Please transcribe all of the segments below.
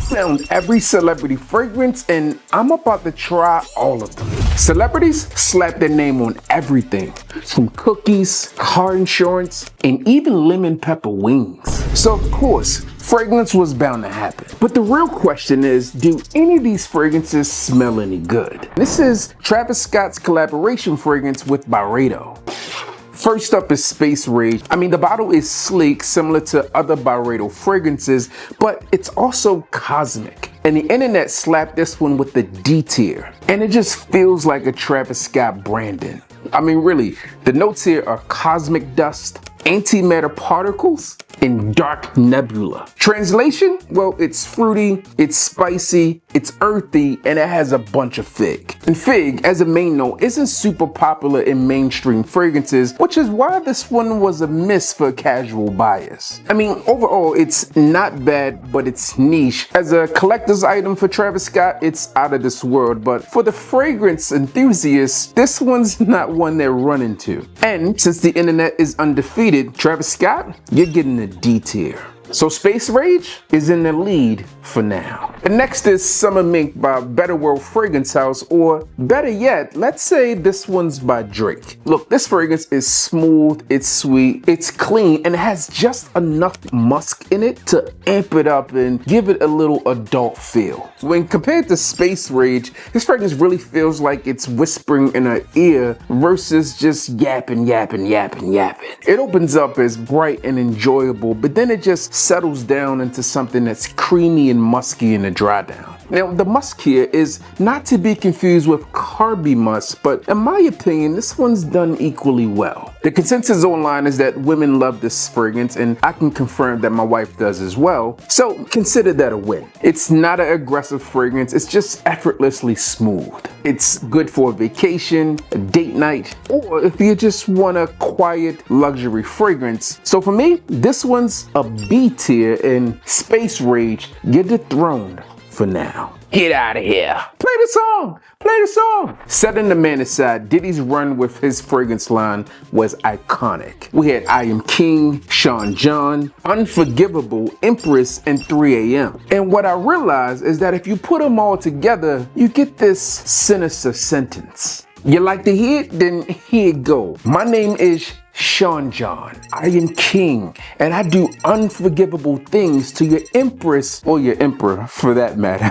found every celebrity fragrance and I'm about to try all of them. Celebrities slap their name on everything, from cookies, car insurance, and even lemon pepper wings. So of course, fragrance was bound to happen. But the real question is, do any of these fragrances smell any good? This is Travis Scott's collaboration fragrance with Byredo. First up is Space Rage. I mean, the bottle is sleek, similar to other Byredo fragrances, but it's also cosmic. And the internet slapped this one with the D tier. And it just feels like a Travis Scott branding. I mean, really, the notes here are cosmic dust, antimatter particles, and dark nebula. Translation? Well, it's fruity, it's spicy, it's earthy, and it has a bunch of fig. And fig, as a main note, isn't super popular in mainstream fragrances, which is why this one was a miss for casual buyers. I mean, overall, it's not bad, but it's niche. As a collector's item for Travis Scott, it's out of this world, but for the fragrance enthusiasts, this one's not one they're running to. And since the internet is undefeated, Travis Scott, you're getting a D tier. So Space Rage is in the lead for now. And next is Summer Mink by Better World Fragrance House, or better yet, let's say this one's by Drake. Look, this fragrance is smooth, it's sweet, it's clean, and it has just enough musk in it to amp it up and give it a little adult feel. When compared to Space Rage, this fragrance really feels like it's whispering in her ear versus just yapping. It opens up as bright and enjoyable, but then it just settles down into something that's creamy and musky in the dry down. Now, the musk here is not to be confused with carby musk, but in my opinion, this one's done equally well. The consensus online is that women love this fragrance, and I can confirm that my wife does as well, so consider that a win. It's not an aggressive fragrance, it's just effortlessly smooth. It's good for a vacation, a date night, or if you just want a quiet luxury fragrance. So for me, this one's a B tier, and Space Rage, you're dethroned for now. Get out of here. Play the song. Play the song. Setting the man aside, Diddy's run with his fragrance line was iconic. We had I Am King, Sean John, Unforgivable, Empress, and 3 AM. And what I realized is that if you put them all together, you get this sinister sentence. You like to hear it? Then here it go. My name is Sean John. I am king, and I do unforgivable things to your empress, or your emperor for that matter,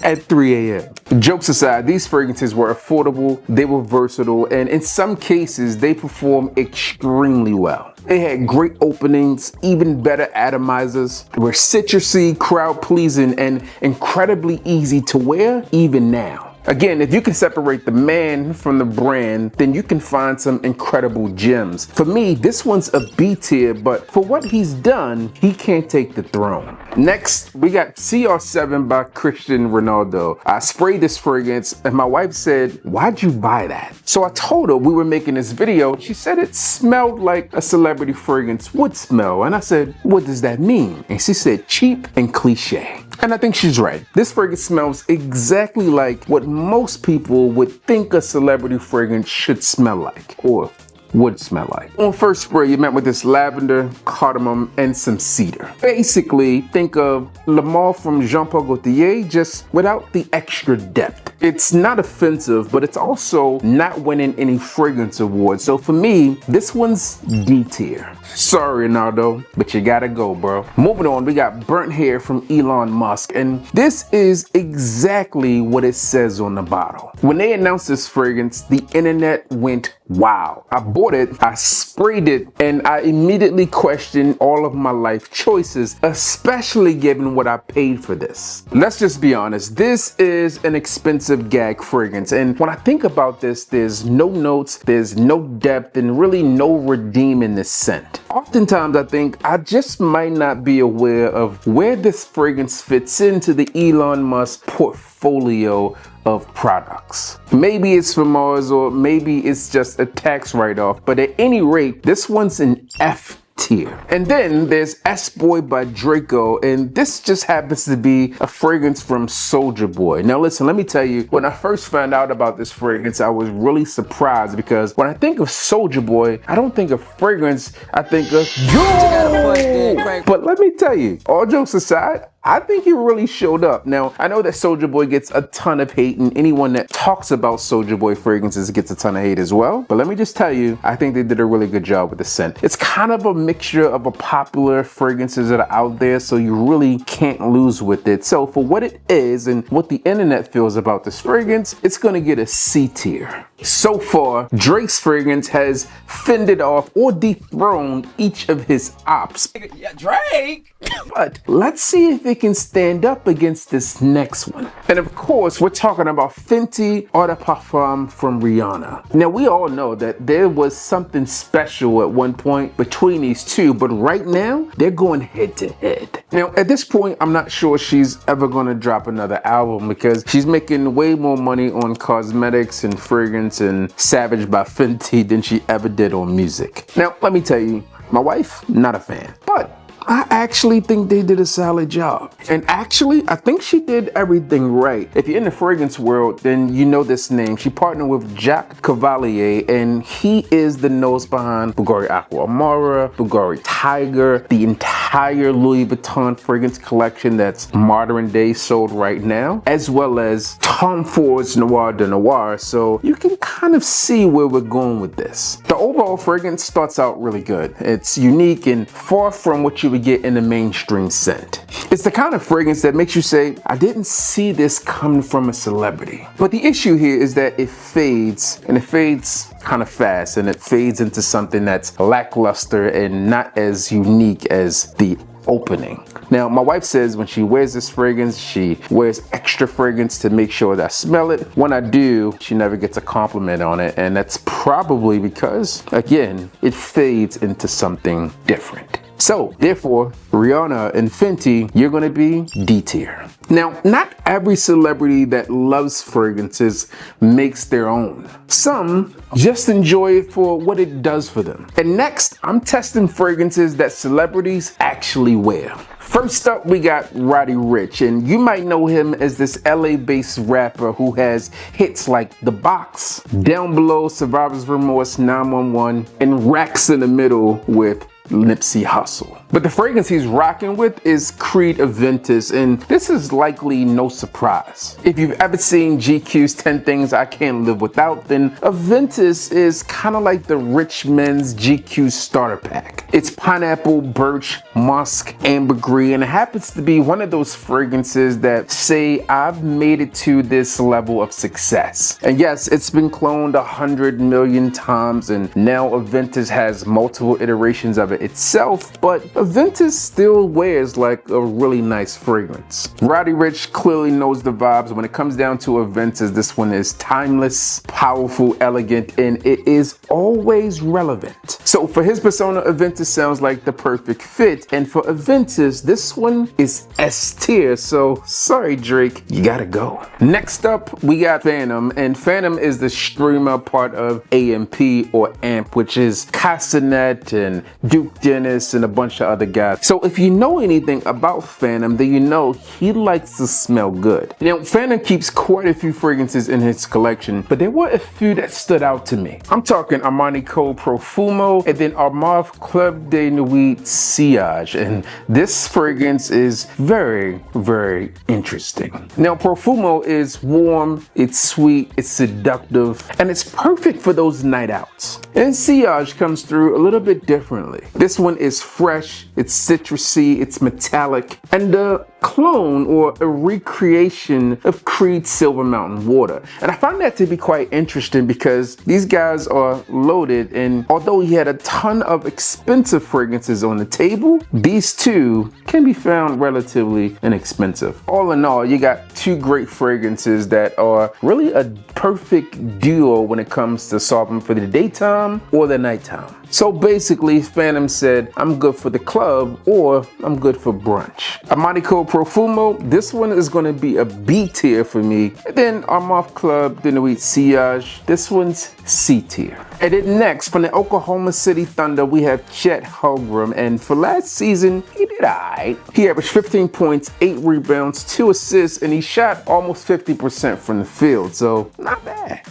at 3 AM. Jokes aside, these fragrances were affordable, they were versatile, and in some cases, they performed extremely well. They had great openings, even better atomizers, were citrusy, crowd-pleasing, and incredibly easy to wear even now. Again, if you can separate the man from the brand, then you can find some incredible gems. For me, this one's a B tier, but for what he's done, he can't take the throne. Next, we got CR7 by Cristiano Ronaldo. I sprayed this fragrance and my wife said, "Why'd you buy that?" So I told her we were making this video. She said it smelled like a celebrity fragrance would smell. And I said, "What does that mean?" And she said, "Cheap and cliche." And I think she's right. This fragrance smells exactly like what most people would think a celebrity fragrance should smell like, or would smell like. On first spray, you're met with this lavender, cardamom, and some cedar. Basically, think of Le Male from Jean Paul Gaultier, just without the extra depth. It's not offensive, but it's also not winning any fragrance awards. So for me, this one's D tier. Sorry, Ronaldo, but you gotta go, bro. Moving on, we got Burnt Hair from Elon Musk, and this is exactly what it says on the bottle. When they announced this fragrance, the internet went wow. I bought it, I sprayed it, and I immediately questioned all of my life choices, especially given what I paid for this. Let's just be honest, this is an expensive gag fragrance, and when I think about this, there's no notes, there's no depth, and really no redeem in this scent. Oftentimes I think I just might not be aware of where this fragrance fits into the Elon Musk portfolio of products. Maybe it's for Mars, or maybe it's just a tax write-off, but at any rate, this one's an F tier. And then there's S-Boy by Draco, and this just happens to be a fragrance from Soulja Boy. Now listen, let me tell you, when I first found out about this fragrance, I was really surprised, because when I think of Soulja Boy, I don't think of fragrance, I think of yo! But let me tell you, all jokes aside, I think he really showed up. Now, I know that Soulja Boy gets a ton of hate, and anyone that talks about Soulja Boy fragrances gets a ton of hate as well. But let me just tell you, I think they did a really good job with the scent. It's kind of a mixture of a popular fragrances that are out there, so you really can't lose with it. So for what it is and what the internet feels about this fragrance, it's gonna get a C tier. So far, Drake's fragrance has fended off or dethroned each of his ops. Yeah, Drake! But let's see if it can stand up against this next one. And of course, we're talking about Fenty Eau de Parfum from Rihanna. Now, we all know that there was something special at one point between these two, but right now, they're going head to head. Now, at this point, I'm not sure she's ever gonna drop another album because she's making way more money on cosmetics and fragrance and Savage by Fenty than she ever did on music. Now, let me tell you, my wife, not a fan, but I actually think they did a solid job. And actually, I think she did everything right. If you're in the fragrance world, then you know this name. She partnered with Jack Cavalier, and he is the nose behind Bulgari Aqua Amara, Bulgari Tiger, the entire Louis Vuitton fragrance collection that's modern day sold right now, as well as Tom Ford's Noir de Noir. So you can kind of see where we're going with this. The overall fragrance starts out really good. It's unique and far from what you would get in a mainstream scent. It's the kind of fragrance that makes you say, I didn't see this coming from a celebrity. But the issue here is that it fades, and it fades kind of fast, and it fades into something that's lackluster and not as unique as the opening. Now, my wife says when she wears this fragrance, she wears extra fragrance to make sure that I smell it. When I do, she never gets a compliment on it, and that's probably because, again, it fades into something different. So, therefore, Rihanna and Fenty, you're gonna be D tier. Now, not every celebrity that loves fragrances makes their own. Some just enjoy it for what it does for them. And next, I'm testing fragrances that celebrities actually wear. First up, we got Roddy Ricch, and you might know him as this LA-based rapper who has hits like The Box, Down Below, Survivor's Remorse, 911, and Racks in the Middle with Nipsey Hussle. But the fragrance he's rocking with is Creed Aventus, and this is likely no surprise. If you've ever seen GQ's 10 Things I Can't Live Without, then Aventus is kind of like the rich men's GQ starter pack. It's pineapple, birch, musk, ambergris, and it happens to be one of those fragrances that say, I've made it to this level of success. And yes, it's been cloned 100 million times, and now Aventus has multiple iterations of it itself, but Aventus still wears like a really nice fragrance. Roddy Ricch clearly knows the vibes. When it comes down to Aventus, this one is timeless, powerful, elegant, and it is always relevant. So for his persona, Aventus sounds like the perfect fit, and for Aventus, this one is S tier, so sorry Drake, you gotta go. Next up, we got Phantom, and Phantom is the streamer part of AMP or AMP, which is Castanet and Duke Dennis and a bunch of other guys. So if you know anything about Phantom, then you know he likes to smell good. Now, Phantom keeps quite a few fragrances in his collection, but there were a few that stood out to me. I'm talking Armani Code Profumo and then Armani Club de Nuit Sillage, and this fragrance is very, very interesting. Now, Profumo is warm, it's sweet, it's seductive, and it's perfect for those night outs. And Sillage comes through a little bit differently. This one is fresh, it's citrusy, it's metallic, and a clone or a recreation of Creed's Silver Mountain Water. And I find that to be quite interesting because these guys are loaded, and although he had a ton of expensive fragrances on the table, these two can be found relatively inexpensive. All in all, you got two great fragrances that are really a perfect duo when it comes to solving for the daytime or the nighttime. So basically, Phantom said, I'm good for the club or I'm good for brunch. Armani Code Profumo, this one is going to be a B tier for me. And then Armani Club de Nuit Sillage, this one's C tier. And then next, from the Oklahoma City Thunder, we have Chet Holmgren. And for last season, he did alright. He averaged 15 points, 8 rebounds, 2 assists, and he shot almost 50% from the field. So not bad.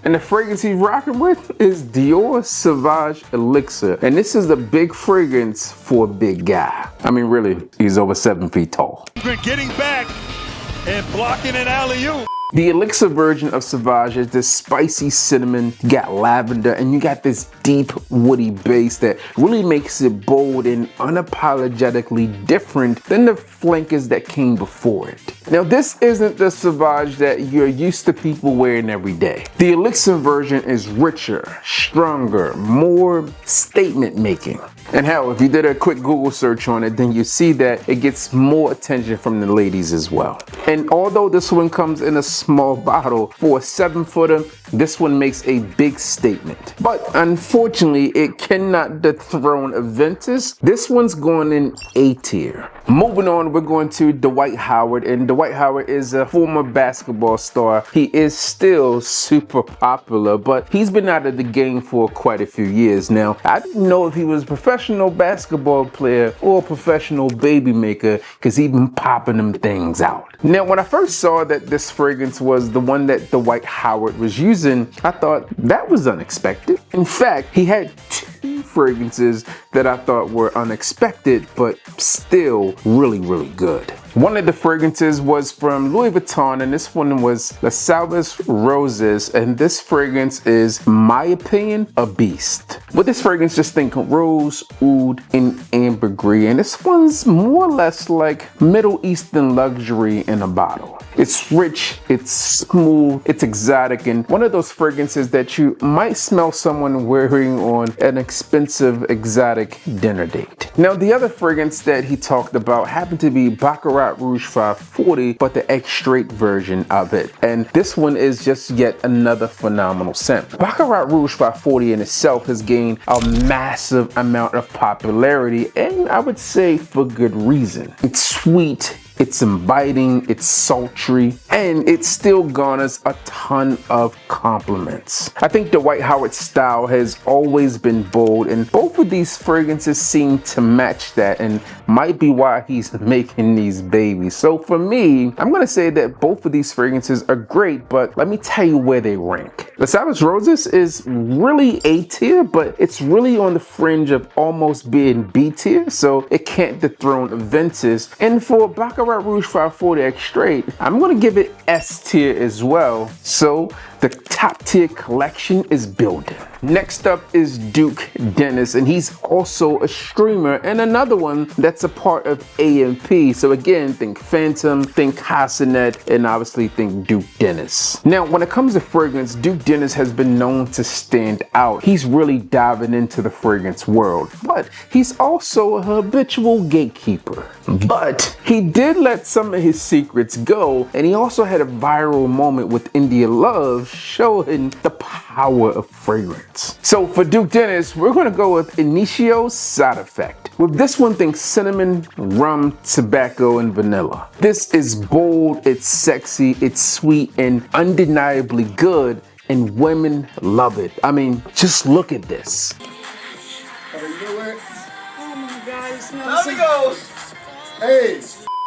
And the fragrance he's rocking with is Dior Sauvage Elixir. And this is a big fragrance for a big guy. I mean, really, he's over 7 feet tall. Getting back and blocking an alley-oop. The Elixir version of Sauvage is this spicy cinnamon, you got lavender, and you got this deep woody base that really makes it bold and unapologetically different than the flankers that came before it. Now, this isn't the Sauvage that you're used to people wearing every day. The Elixir version is richer, stronger, more statement making. And hell, if you did a quick Google search on it, then you see that it gets more attention from the ladies as well. And although this one comes in a small bottle, for a 7-footer, this one makes a big statement. But unfortunately, it cannot dethrone Aventus. This one's going in A tier. Moving on, we're going to Dwight Howard, and Dwight Howard is a former basketball star. He is still super popular, but he's been out of the game for quite a few years now. I didn't know if he was a professional basketball player or a professional baby maker, because he's been popping them things out. Now, when I first saw that this fragrance was the one that Dwight Howard was using, I thought that was unexpected. In fact, he had 2 fragrances that I thought were unexpected, but still really, really good. One of the fragrances was from Louis Vuitton, and this one was the Sables Roses, and this fragrance is, in my opinion, a beast. With this fragrance, just think rose, oud, and ambergris, and this one's more or less like Middle Eastern luxury in a bottle. It's rich, it's smooth, it's exotic, and one of those fragrances that you might smell someone wearing on an expensive exotic dinner date. Now, the other fragrance that he talked about happened to be Baccarat Rouge 540, but the X-Straight version of it. And this one is just yet another phenomenal scent. Baccarat Rouge 540 in itself has gained a massive amount of popularity, and I would say for good reason. It's sweet, it's inviting, it's sultry, and it still garners a ton of compliments. I think Dwight Howard's style has always been bold, and both of these fragrances seem to match that, and might be why he's making these babies. So for me, I'm gonna say that both of these fragrances are great, but let me tell you where they rank. The Sables Roses is really A tier, but it's really on the fringe of almost being B tier, so it can't dethrone Aventus. And for Baccarat Rouge 540 X-Straight, I'm gonna give it S tier as well. So the top tier collection is building. Next up is Duke Dennis, and he's also a streamer and another one that's a part of AMP. So again, think Phantom, think Hassanet, and obviously think Duke Dennis. Now, when it comes to fragrance, Duke Dennis has been known to stand out. He's really diving into the fragrance world, but he's also a habitual gatekeeper. But he did let some of his secrets go, and he also had a viral moment with India Love showing the power of fragrance. So for Duke Dennis, we're gonna go with Initio Side Effect. With this one, think cinnamon, rum, tobacco, and vanilla. This is bold, it's sexy, it's sweet, and undeniably good, and women love it. I mean, just look at this. Oh my God, it smells so Hey!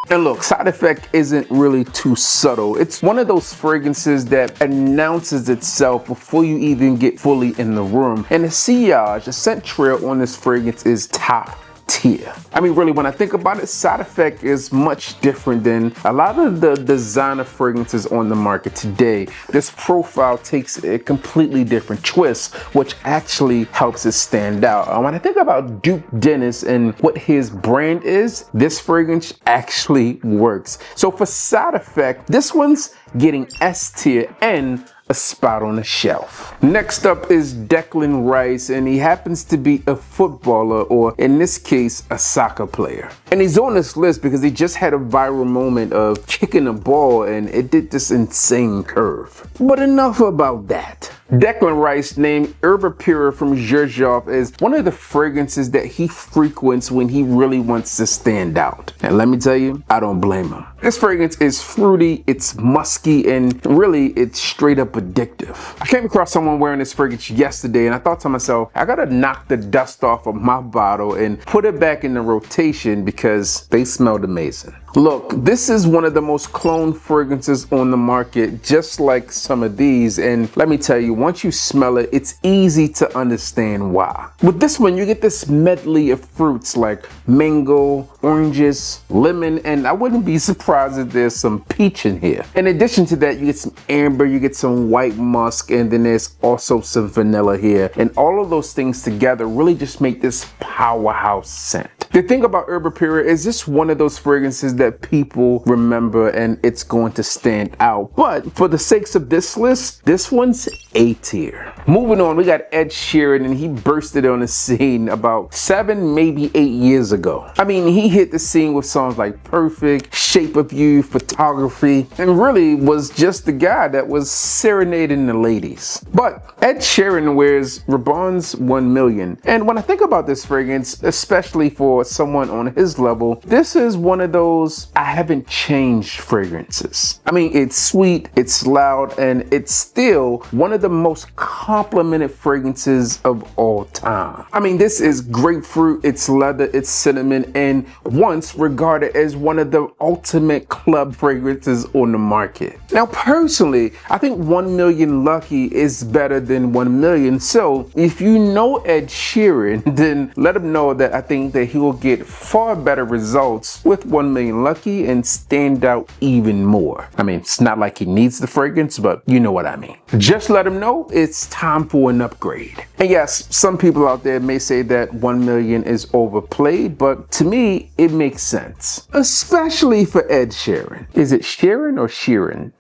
And look, Side Effect isn't really too subtle. It's one of those fragrances that announces itself before you even get fully in the room. And the sillage, the scent trail on this fragrance is top tier. I mean, really, when I think about it, Side Effect is much different than a lot of the designer fragrances on the market today. This profile takes a completely different twist, which actually helps it stand out. When I think about Duke Dennis and what his brand is, this fragrance actually works. So for Side Effect, this one's getting S tier and a spot on the shelf. Next up is Declan Rice, and he happens to be a footballer, or in this case, a soccer player. And he's on this list because he just had a viral moment of kicking a ball and it did this insane curve. But enough about that. Declan Rice named Herba Pura from Xerjoff as one of the fragrances that he frequents when he really wants to stand out. And let me tell you, I don't blame him. This fragrance is fruity, it's musky, and really it's straight up addictive. I came across someone wearing this fragrance yesterday and I thought to myself, I gotta knock the dust off of my bottle and put it back in the rotation because they smelled amazing. Look, this is one of the most cloned fragrances on the market, just like some of these, and let me tell you, once you smell it, it's easy to understand why. With this one, you get this medley of fruits like mango, oranges, lemon, and I wouldn't be surprised if there's some peach in here. In addition to that, you get some amber, you get some white musk, and then there's also some vanilla here, and all of those things together really just make this powerhouse scent. The thing about Herb Pura is this one of those fragrances that people remember and it's going to stand out. But for the sakes of this list, this one's A tier. Moving on, we got Ed Sheeran, and he bursted on the scene about 7, maybe 8 years ago. I mean, he hit the scene with songs like Perfect, Shape of You, Photography, and really was just the guy that was serenading the ladies. But Ed Sheeran wears Raban's 1 million. And when I think about this fragrance, especially for someone on his level, this is one of those I haven't changed fragrances. I mean, it's sweet, it's loud, and it's still one of the most complimented fragrances of all time. I mean, this is grapefruit, it's leather, it's cinnamon, and once regarded as one of the ultimate club fragrances on the market. Now, personally, I think 1 million Lucky is better than 1 million. So if you know Ed Sheeran, then let him know that I think that he will get far better results with 1 million Lucky and stand out even more. I mean, it's not like he needs the fragrance, but you know what I mean. Just let him know it's time for an upgrade. And yes, some people out there may say that 1 million is overplayed, but to me, it makes sense, especially for Ed Sheeran. Is it Sheeran or Sheeran?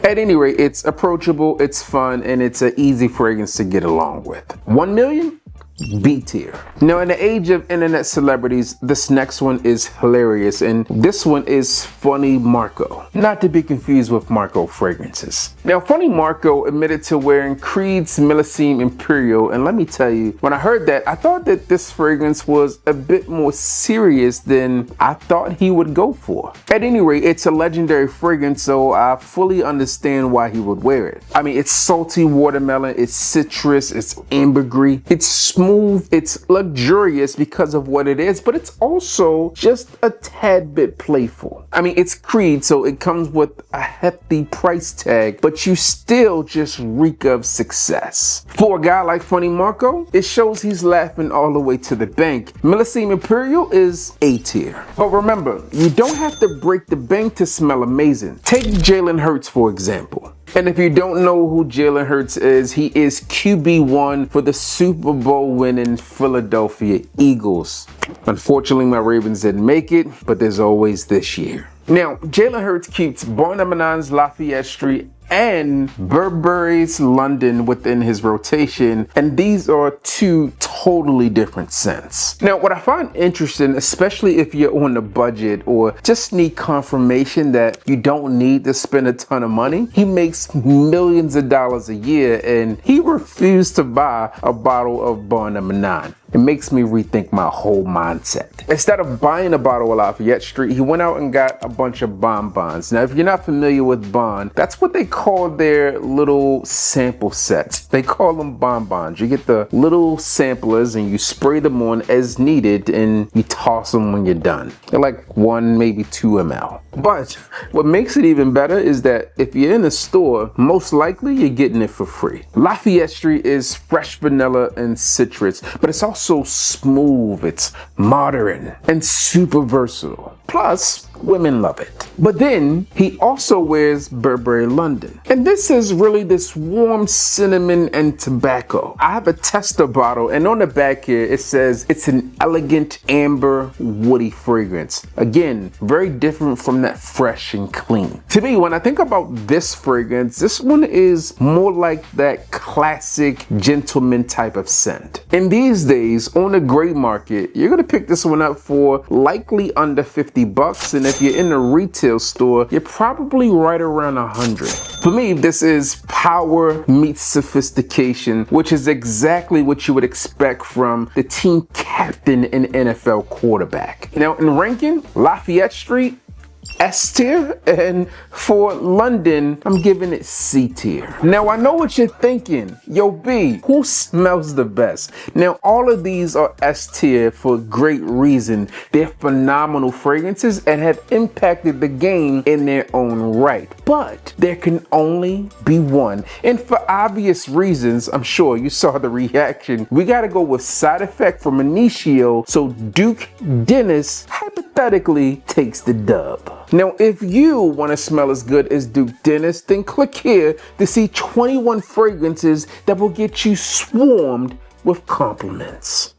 At any rate, it's approachable, it's fun, and it's an easy fragrance to get along with. 1 million? B tier. Now, in the age of internet celebrities, this next one is hilarious, and this one is Funny Marco. Not to be confused with Marco fragrances. Now, Funny Marco admitted to wearing Creed's Millesime Imperial, and let me tell you, when I heard that, I thought that this fragrance was a bit more serious than I thought he would go for. At any rate, it's a legendary fragrance, so I fully understand why he would wear it. I mean, it's salty watermelon, it's citrus, it's ambergris, it's smooth, it's luxurious because of what it is, but it's also just a tad bit playful. I mean, it's Creed, so it comes with a hefty price tag, but you still just reek of success. For a guy like Funny Marco, it shows he's laughing all the way to the bank. Millesime Imperial is A tier. But remember, you don't have to break the bank to smell amazing. Take Jaylen Herz, for example. And if you don't know who Jaylen Herz is, he is QB1 for the Super Bowl winning Philadelphia Eagles. Unfortunately, my Ravens didn't make it, but there's always this year. Now, Jaylen Herz keeps Bon Eminence Lafayette Street and Burberry's London within his rotation, and these are two totally different scents. Now, what I find interesting, especially if you're on a budget or just need confirmation that you don't need to spend a ton of money, he makes millions of dollars a year and he refused to buy a bottle of Bon Eminence. It makes me rethink my whole mindset. Instead of buying a bottle of Lafayette Street, he went out and got a bunch of bonbons. Now, if you're not familiar with Bon, that's what they call their little sample sets. They call them bonbons. You get the little samplers and you spray them on as needed and you toss them when you're done. They're like 1, maybe 2 ml. But what makes it even better is that if you're in a store, most likely you're getting it for free. Lafayette Street is fresh vanilla and citrus, but it's also smooth, it's modern, and super versatile. Plus, women love it. But then he also wears Burberry London. And this is really this warm cinnamon and tobacco. I have a tester bottle, and on the back here it says it's an elegant amber woody fragrance. Again, very different from that fresh and clean. To me, when I think about this fragrance, this one is more like that classic gentleman type of scent. And these days, on the gray market, you're gonna pick this one up for likely under $50, and if you're in a retail store, you're probably right around 100. For me, this is power meets sophistication, which is exactly what you would expect from the team captain and NFL quarterback. Now, in ranking, Lafayette Street, S tier, and for London, I'm giving it C tier. Now I know what you're thinking. Yo B, who smells the best? Now all of these are S tier for great reason. They're phenomenal fragrances and have impacted the game in their own right. But there can only be one. And for obvious reasons, I'm sure you saw the reaction, we gotta go with Side Effect from Initio, so Duke Dennis hypothetically takes the dub. Now, if you want to smell as good as Duke Dennis, then click here to see 21 fragrances that will get you swarmed with compliments.